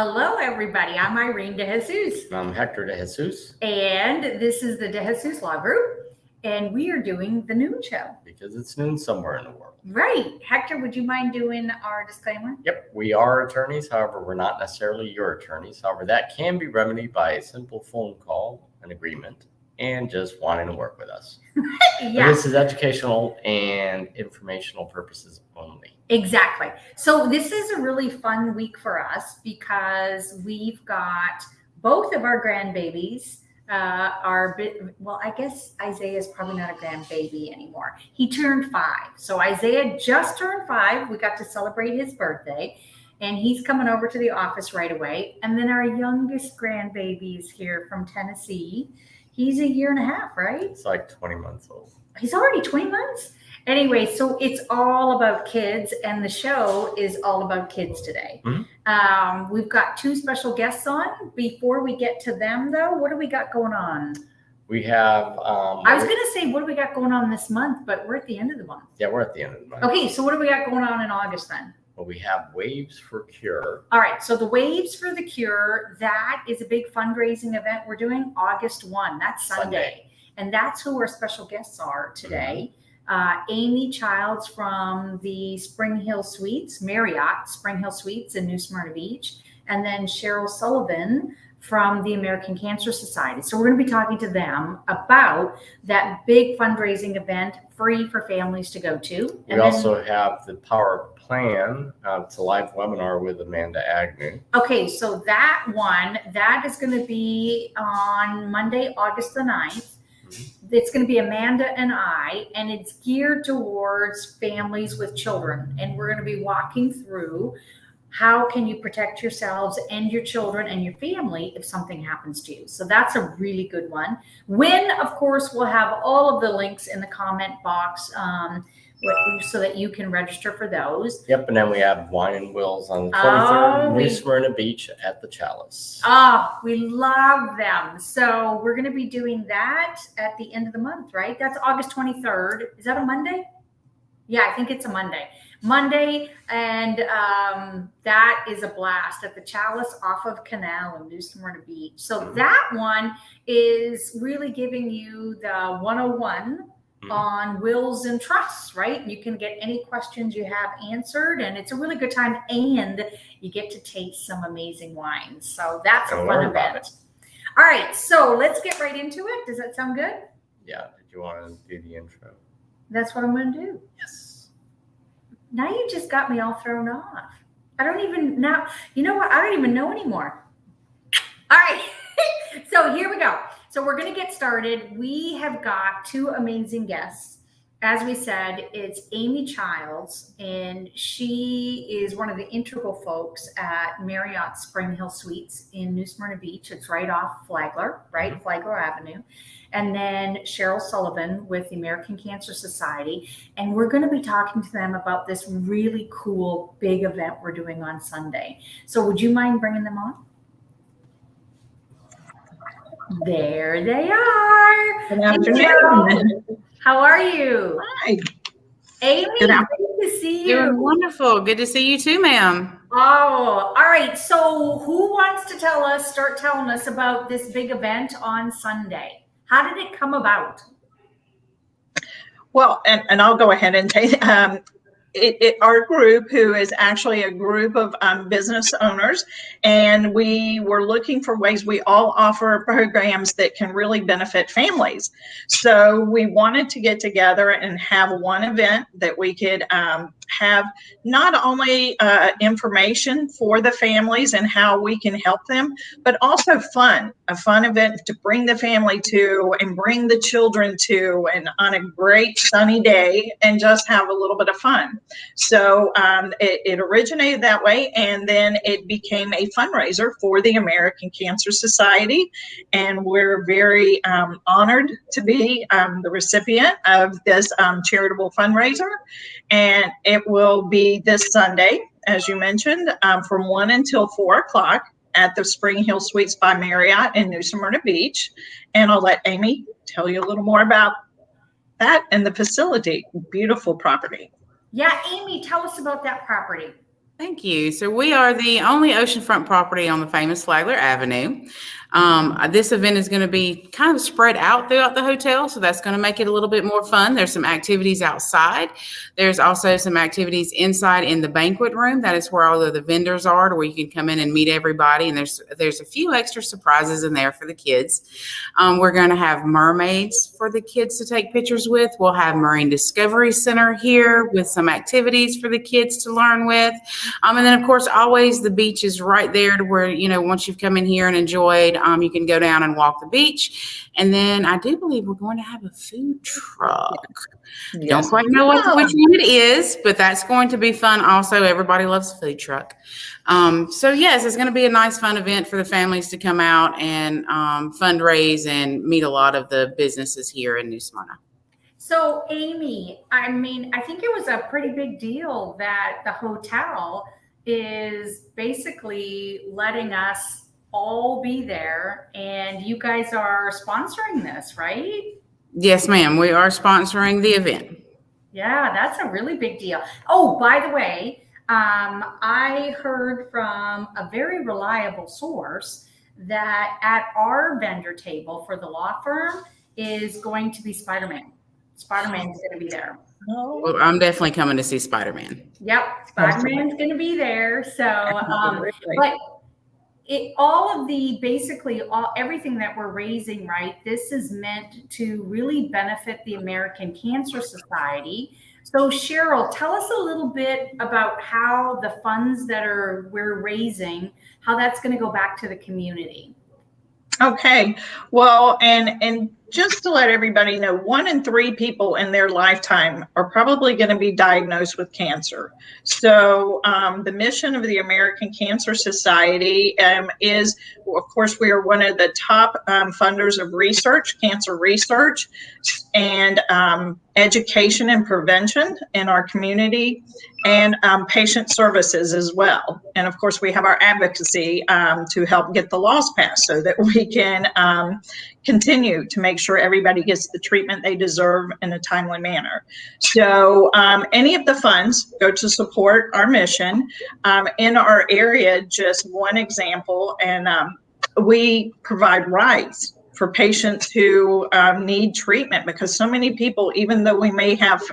Hello, everybody. I'm Irene De Jesus. And I'm Hector De Jesus. And this is the De Jesus Law Group. And we are doing the noon show. Because it's noon somewhere in the world. Right. Hector, would you mind doing our disclaimer? Yep. We are attorneys. However, we're not necessarily your attorneys. However, that can be remedied by a simple phone call, an agreement, and just wanting to work with us. Yeah. This is educational and informational purposes only. Exactly. So this is a really fun week for us because we've got both of our grandbabies. I guess Isaiah is probably not a grandbaby anymore. He turned 5. So Isaiah just turned 5. We got to celebrate his birthday. And he's coming over to the office right away. And then our youngest grandbaby is here from Tennessee. He's a year and a half, right? It's like 20 months old. He's already 20 months? Anyway, so it's all about kids, and the show is all about kids today. Mm-hmm. We've got 2 special guests on. Before we get to them, though, what do we got going on? We have... I was going to say, what do we got going on this month, but we're at the end of the month. Yeah, we're at the end of the month. Okay, so what do we got going on in August then? Well, we have Waves for Cure. All right, so the Waves for the Cure, that is a big fundraising event we're doing August 1. That's Sunday. And that's who our special guests are today. Mm-hmm. Amy Childs from the Springhill Suites, Marriott Springhill Suites in New Smyrna Beach, and then Cheryl Sullivan from the American Cancer Society. So we're going to be talking to them about that big fundraising event, free for families to go to. We also have the Power Plan. It's a live webinar with Amanda Agnew. Okay, so that is going to be on Monday, August the 9th. It's going to be Amanda and I, and it's geared towards families with children. And we're going to be walking through how can you protect yourselves and your children and your family if something happens to you. So that's a really good one. When, of course, we'll have all of the links in the comment box so that you can register for those. Yep, and then we have Wine and Wills on the 23rd, New Smyrna Beach at the Chalice. Oh, we love them. So we're going to be doing that at the end of the month, right? That's August 23rd. Is that a Monday? Yeah, I think it's a Monday. And that is a blast at the Chalice off of Canal in New Smyrna Beach. So that one is really giving you the 101 on wills and trusts, right? You can get any questions you have answered, and it's a really good time, and you get to taste some amazing wines. So that's a fun event. All right, so let's get right into it. Does that sound good? Yeah. Did you want to do the intro? That's what I'm going to do. Yes. Now you just got me all thrown off. I don't even know. You know what? I don't even know anymore. All right. So here we go. So we're going to get started. We have got 2 amazing guests. As we said, it's Amy Childs, and she is one of the integral folks at Marriott Springhill Suites in New Smyrna Beach. It's right off Flagler, right? Mm-hmm. Flagler Avenue. And then Cheryl Sullivan with the American Cancer Society. And we're going to be talking to them about this really cool big event we're doing on Sunday. So would you mind bringing them on? There they are. Good afternoon. How are you? Hi. Amy, good to see you. You're wonderful. Good to see you too, ma'am. Oh, all right. So who wants to start telling us about this big event on Sunday? How did it come about? Well, and I'll go ahead and say our group, who is actually a group of business owners, and we were looking for ways. We all offer programs that can really benefit families. So we wanted to get together and have one event that we could have not only information for the families and how we can help them, but also a fun event to bring the family to and bring the children to, and on a great sunny day, and just have a little bit of fun. So it originated that way, and then it became a fundraiser for the American Cancer Society, and we're very honored to be the recipient of this charitable fundraiser. And it will be this Sunday, as you mentioned, from 1 until 4 o'clock at the Springhill Suites by Marriott in New Smyrna Beach. And I'll let Amy tell you a little more about that and the facility. Beautiful property. Yeah, Amy, tell us about that property. Thank you. So we are the only oceanfront property on the famous Flagler Avenue. This event is going to be kind of spread out throughout the hotel, so that's going to make it a little bit more fun. There's some activities outside. There's also some activities inside in the banquet room. That is where all of the vendors are, to where you can come in and meet everybody. And there's a few extra surprises in there for the kids. We're going to have mermaids for the kids to take pictures with. We'll have Marine Discovery Center here with some activities for the kids to learn with. And then, of course, always the beach is right there to where, once you've come in here and enjoyed, you can go down and walk the beach. And then I do believe we're going to have a food truck. Yes. Don't quite know which one it is, but that's going to be fun also. Everybody loves a food truck. So, yes, it's going to be a nice, fun event for the families to come out and fundraise and meet a lot of the businesses here in New Smyrna. So, Amy, I think it was a pretty big deal that the hotel is basically letting us all be there, and you guys are sponsoring this, right? Yes, ma'am. We are sponsoring the event. Yeah, that's a really big deal. Oh, by the way, I heard from a very reliable source that at our vendor table for the law firm is going to be Spider-Man. Spider-Man's going to be there. Well, I'm definitely coming to see Spider-Man. Yep, Spider-Man's going to be there. So, but everything that we're raising, right? This is meant to really benefit the American Cancer Society. So, Cheryl, tell us a little bit about how the funds that we're raising, how that's going to go back to the community. Okay, well, and just to let everybody know, 1 in 3 people in their lifetime are probably going to be diagnosed with cancer. So the mission of the American Cancer Society is, of course, we are one of the top funders of research, cancer research, and education and prevention in our community, and patient services as well. And of course, we have our advocacy to help get the laws passed so that we can continue to make sure everybody gets the treatment they deserve in a timely manner. So any of the funds go to support our mission. In our area, just one example, and we provide rides for patients who need treatment, because so many people, even though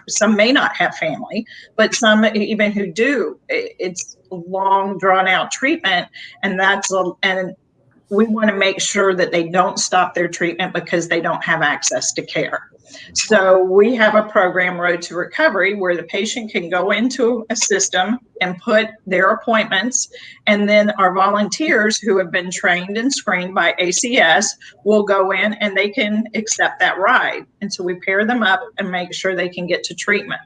some may not have family, but some even who do, it's long drawn out treatment. And we want to make sure that they don't stop their treatment because they don't have access to care. So we have a program, Road to Recovery, where the patient can go into a system and put their appointments, and then our volunteers who have been trained and screened by ACS will go in and they can accept that ride. And so we pair them up and make sure they can get to treatment.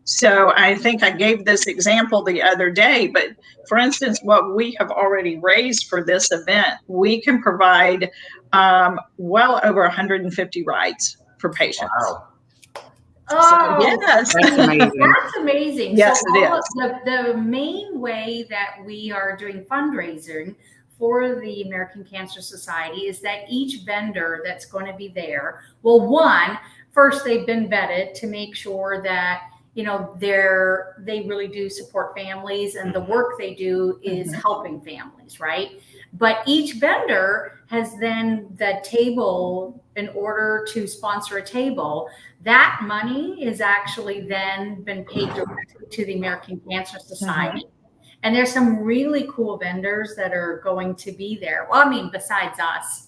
So I think I gave this example the other day, but for instance, what we have already raised for this event, we can provide well over 150 rides for patients. Wow. Oh, So, yes. That's amazing. That's amazing. Yes, So it is. The main way that we are doing fundraising for the American Cancer Society is that each vendor that's going to be there, first they've been vetted to make sure that they really do support families, and the work they do is helping families, right? But each vendor has then the table, in order to sponsor a table, that money is actually then been paid directly to the American Cancer Society. And there's some really cool vendors that are going to be there. Well, besides us.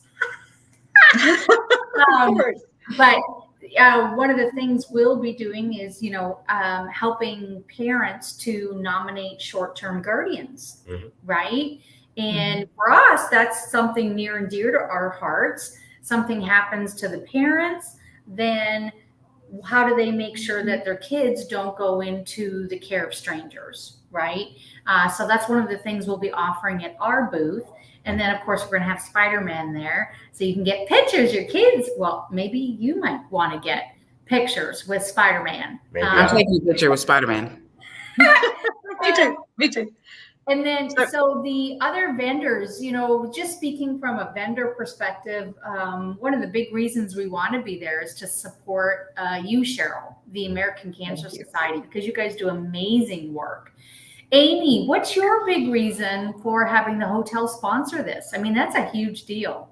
But one of the things we'll be doing is, helping parents to nominate short-term guardians, right? And for us, that's something near and dear to our hearts. Something happens to the parents, then how do they make sure that their kids don't go into the care of strangers, right? So that's one of the things we'll be offering at our booth. And then, of course, we're going to have Spider-Man there, so you can get pictures. Your kids, well, maybe you might want to get pictures with Spider-Man. I'm taking a picture with Spider-Man. Me too. And then, so the other vendors, just speaking from a vendor perspective, one of the big reasons we want to be there is to support you, Cheryl, the American Cancer Society, because you guys do amazing work. Amy, what's your big reason for having the hotel sponsor this? I mean, that's a huge deal.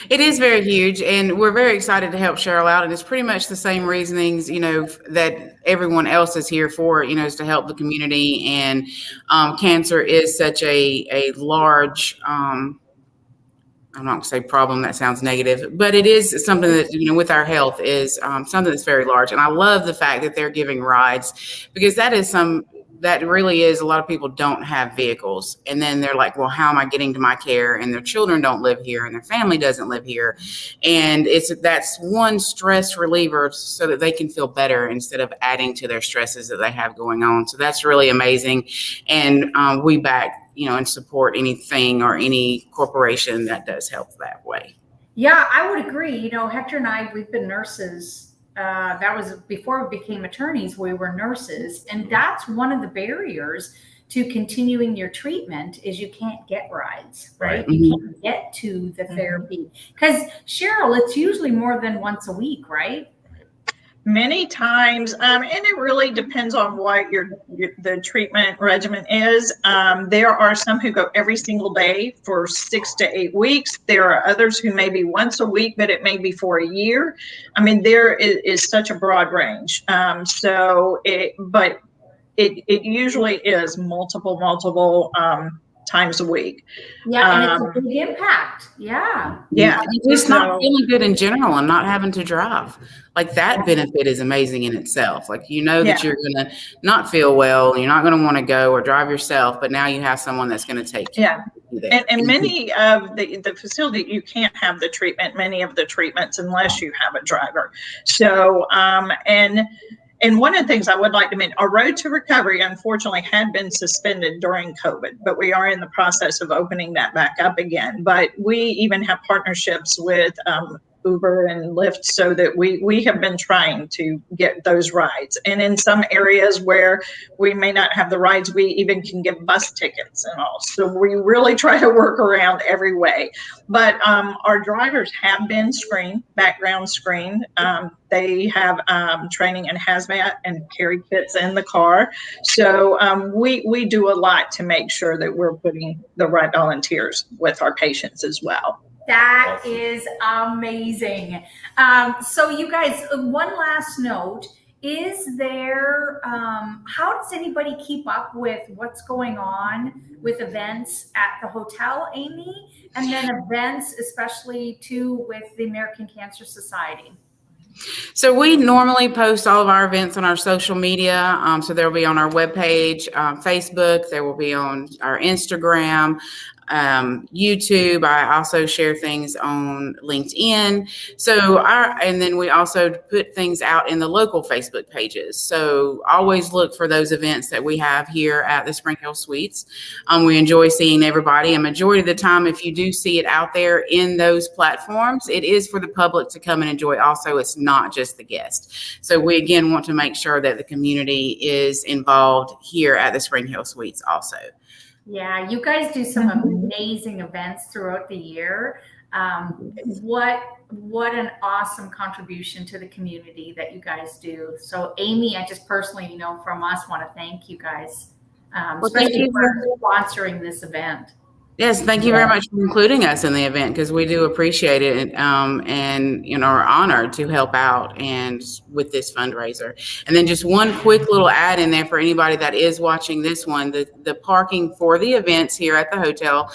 It is very huge, and we're very excited to help Cheryl out. And it's pretty much the same reasonings, that everyone else is here for, is to help the community. And cancer is such a large, I'm not going to say problem, that sounds negative, but it is something that, with our health is something that's very large. And I love the fact that they're giving rides, because that really is, a lot of people don't have vehicles. And then they're like, well, how am I getting to my care? And their children don't live here and their family doesn't live here. And that's one stress reliever so that they can feel better instead of adding to their stresses that they have going on. So that's really amazing. And we back, and support anything or any corporation that does help that way. Yeah, I would agree. Hector and I, we've been nurses. That was before we became attorneys, we were nurses. And that's one of the barriers to continuing your treatment is you can't get rides, right? You can't get to the therapy. Because Cheryl, it's usually more than once a week, right? Many times, and it really depends on what the treatment regimen is. There are some who go every single day for 6 to 8 weeks. There are others who may be once a week, but it may be for a year. I mean, there is such a broad range. But it usually is multiple times a week. Yeah, and it's a big impact. Yeah. Yeah. Just not feeling good in general and not having to drive. Like that benefit is amazing in itself. Like, that you're going to not feel well, you're not going to want to go or drive yourself, but now you have someone that's going to take you. Yeah. And many of the facility, you can't have many of the treatments unless you have a driver. So, and one of the things I would like to mention, our road to recovery, unfortunately, had been suspended during COVID, but we are in the process of opening that back up again. But we even have partnerships with Uber and Lyft so that we have been trying to get those rides. And in some areas where we may not have the rides, we even can give bus tickets and all. So we really try to work around every way. But our drivers have been background screened. They have training in hazmat and carry kits in the car. So we do a lot to make sure that we're putting the right volunteers with our patients as well. That is amazing. So you guys, one last note, is there, how does anybody keep up with what's going on with events at the hotel, Amy? And then events, especially too, with the American Cancer Society? So we normally post all of our events on our social media. So they'll be on our webpage, Facebook, there will be on our Instagram, YouTube. I also share things on LinkedIn. And then we also put things out in the local Facebook pages. So always look for those events that we have here at the Springhill Suites. We enjoy seeing everybody. A majority of the time, if you do see it out there in those platforms, it is for the public to come and enjoy. Also, it's not just the guests. So we again want to make sure that the community is involved here at the Springhill Suites also. Yeah, you guys do some amazing events throughout the year. What an awesome contribution to the community that you guys do. So Amy, I just personally, from us want to thank you guys, especially for sponsoring this event. Yes, thank you very much for including us in the event, because we do appreciate it, and are honored to help out and with this fundraiser. And then just one quick little add in there for anybody that is watching this one: the parking for the events here at the hotel,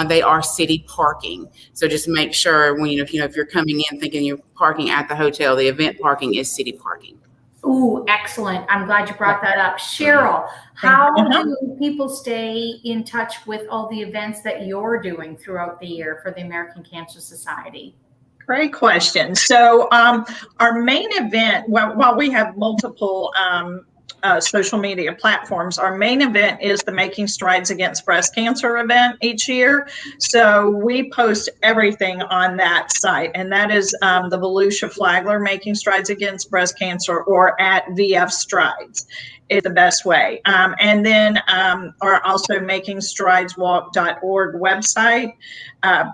they are city parking. So just make sure when if you're coming in thinking you're parking at the hotel, the event parking is city parking. Ooh, excellent. I'm glad you brought that up. Cheryl, how do people stay in touch with all the events that you're doing throughout the year for the American Cancer Society? Great question. So our main event, while we have multiple social media platforms, our main event is the Making Strides Against Breast Cancer event each year. So we post everything on that site, and that is the Volusia Flagler Making Strides Against Breast Cancer, or at VF Strides is the best way. And then our also makingstrideswalk.org website.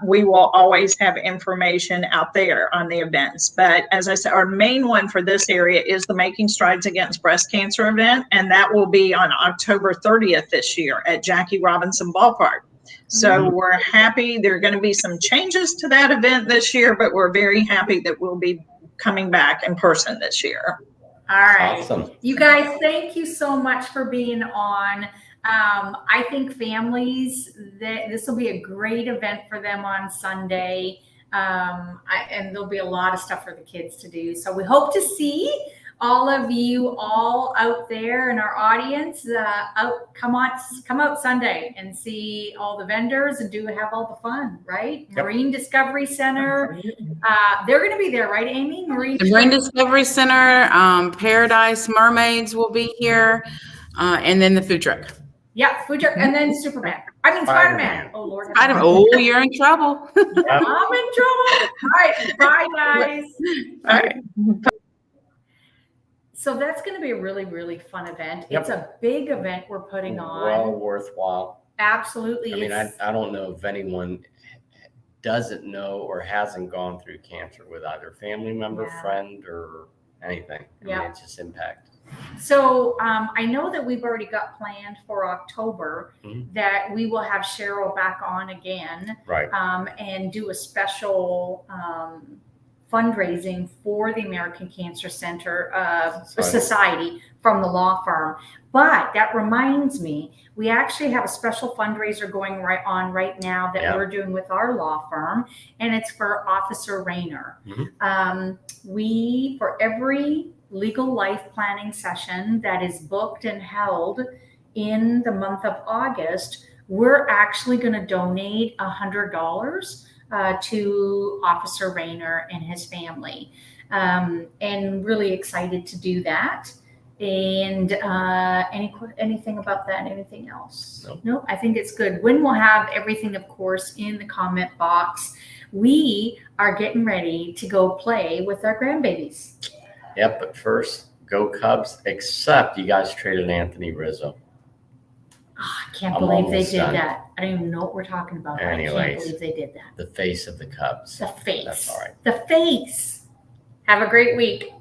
We will always have information out there on the events. But as I said, our main one for this area is the Making Strides Against Breast Cancer event, and that will be on October 30th this year at Jackie Robinson Ballpark. So we're happy. There are going to be some changes to that event this year, but we're very happy that we'll be coming back in person this year. All right. Awesome. You guys, thank you so much for being on. I think families, this will be a great event for them on Sunday. And there'll be a lot of stuff for the kids to do. So we hope to see all of you all out there in our audience. Come out Sunday and see all the vendors and have all the fun, right? Yep. Marine Discovery Center. They're going to be there, right, Amy? The Marine Discovery Center, Paradise Mermaids will be here, and then the food truck. Yeah, food truck, and then Spider-Man. Oh, Lord. Oh, you're in trouble. I'm in trouble. All right. Bye, guys. All right. So that's going to be a really, really fun event. Yep. It's a big event we're putting on. Well worthwhile. Absolutely. I mean, I don't know if anyone doesn't know or hasn't gone through cancer with either family member, friend, or anything. I mean, it's just impact. So I know that we've already got planned for October that we will have Cheryl back on again, Right. And do a special fundraising for the American Cancer Center Society from the law firm. But that reminds me, we actually have a special fundraiser going right now that we're doing with our law firm, and it's for Officer Rayner. For every legal life planning session that is booked and held in the month of August, we're actually going to donate $100 to Officer Rayner and his family, and really excited to do that. And anything about that? Anything else? No, I think it's good. When we'll have everything, of course, in the comment box. We are getting ready to go play with our grandbabies. Yep, but first, go Cubs, except you guys traded Anthony Rizzo. I can't believe they did that. I don't even know what we're talking about. Anyways, I can't believe they did that. The face of the Cubs. The face. That's all right. The face. Have a great week.